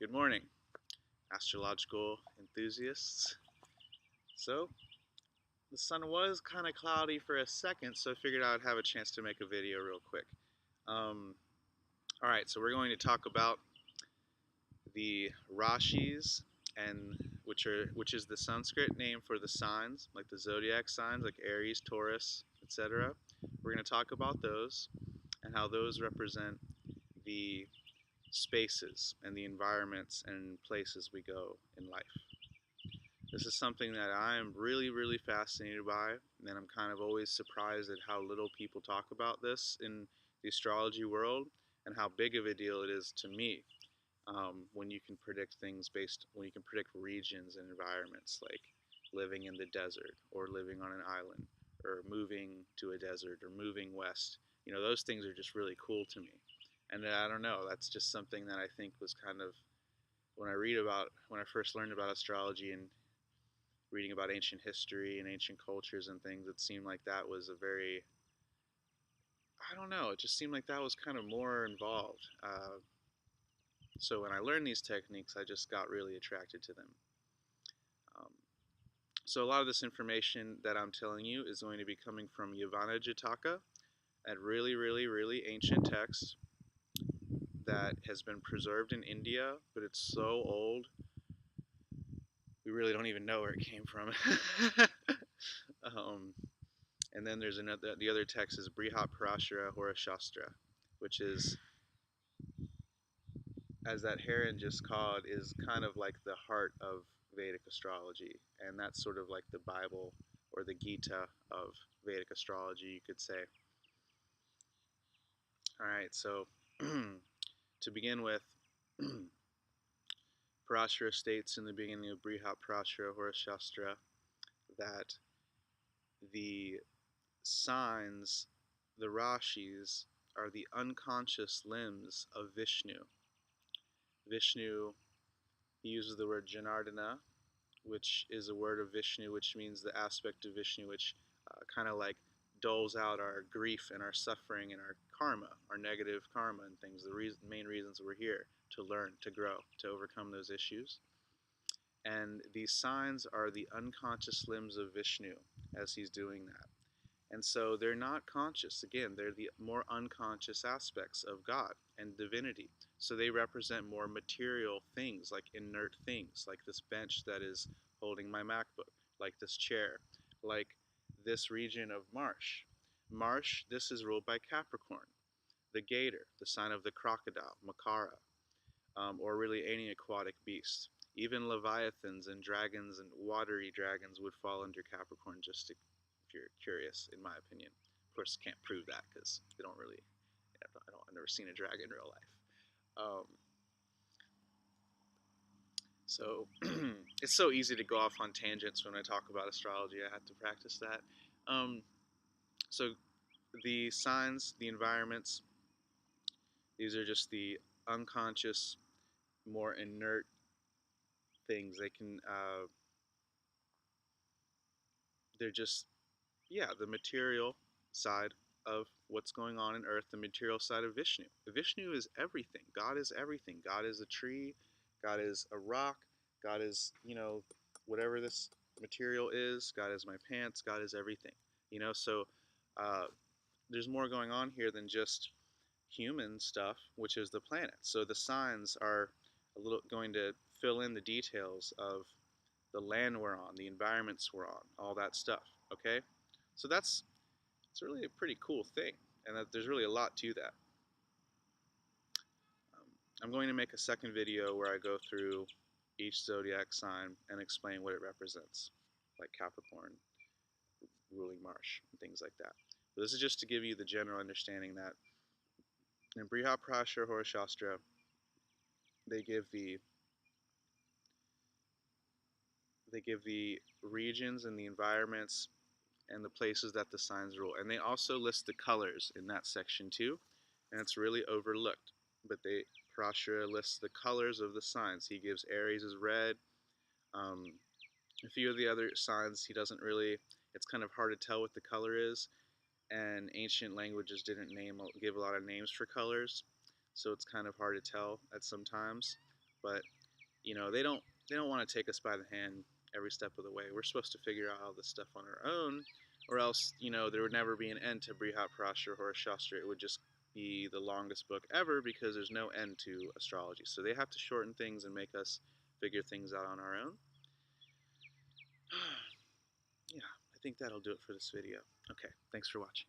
Good morning, astrological enthusiasts. So, the sun was kind of cloudy for a second, so I figured I'd have a chance to make a video real quick. Um, Alright, so we're going to talk about the Rashis, and which is the Sanskrit name for the signs, like the Zodiac signs, like Aries, Taurus, etc. We're going to talk about those and how those represent the spaces and the environments and places we go in life. This is something that I'm really fascinated by, and I'm kind of always surprised at how little people talk about this in the astrology world and how big of a deal it is to me when you can predict when you can predict regions and environments like living in the desert or living on an island or moving to a desert or moving west. You know, those things are just really cool to me. And I don't know, that's just something that I think was kind of, when I first learned about astrology and reading about ancient history and ancient cultures and things, it seemed like that was a very, I don't know, it just seemed like that was kind of more involved. So when I learned these techniques, I just got really attracted to them. Um, so a lot of this information that I'm telling you is going to be coming from Yavana Jataka, a really ancient text that has been preserved in India, but it's so old we really don't even know where it came from. And then there's the other text is Brihat Parashara Hora Shastra, which is, as that Heron just called, is kind of like the heart of Vedic astrology, and that's sort of like the Bible or the Gita of Vedic astrology, you could say. All right, so to begin with, Parashara states in the beginning of Brihat Parashara Hora Shastra that the signs, the Rashis, are the unconscious limbs of Vishnu. Vishnu, he uses the word Janardana, which is a word of Vishnu, which means the aspect of Vishnu which kind of like doles out our grief and our suffering and our karma, our negative karma and things, the main reasons we're here, to learn, to grow, to overcome those issues. And these signs are the unconscious limbs of Vishnu as he's doing that. And so they're not conscious. Again, they're the more unconscious aspects of God and divinity. So they represent more material things, like inert things, like this bench that is holding my MacBook, like this chair, like this region of marsh. Marsh, this is ruled by Capricorn, the gator, the sign of the crocodile, Makara, or really any aquatic beast. Even leviathans and dragons and watery dragons would fall under Capricorn, just to, if you're curious, in my opinion. Of course, can't prove that because they don't really, I've never seen a dragon in real life. So it's so easy to go off on tangents when I talk about astrology. I have to practice that. So the signs, the environments, these are just the unconscious, more inert things. They're just, yeah, the material side of what's going on in Earth, the material side of Vishnu. Vishnu is everything. God is everything. God is a tree. God is a rock. God is, whatever this material is. God is my pants. God is everything. So there's more going on here than just human stuff, which is the planet. So the signs are going to fill in the details of the land we're on, the environments we're on, all that stuff. Okay, so it's really a pretty cool thing, and that there's really a lot to that. I'm going to make a second video where I go through each zodiac sign and explain what it represents, like Capricorn, ruling marsh, and things like that. But this is just to give you the general understanding that in Brihat Parashara Hora Shastra, they give the regions and the environments and the places that the signs rule. And they also list the colors in that section too, and it's really overlooked. But Parashara lists the colors of the signs. He gives Aries as red. A few of the other signs he doesn't really, it's kind of hard to tell what the color is, and ancient languages didn't give a lot of names for colors, so it's kind of hard to tell at some times. But they don't want to take us by the hand every step of the way. We're supposed to figure out all this stuff on our own, or else there would never be an end to Brihat Parashara or Shastra. It would just be the longest book ever because there's no end to astrology. So they have to shorten things and make us figure things out on our own. Yeah, I think that'll do it for this video. Okay, thanks for watching.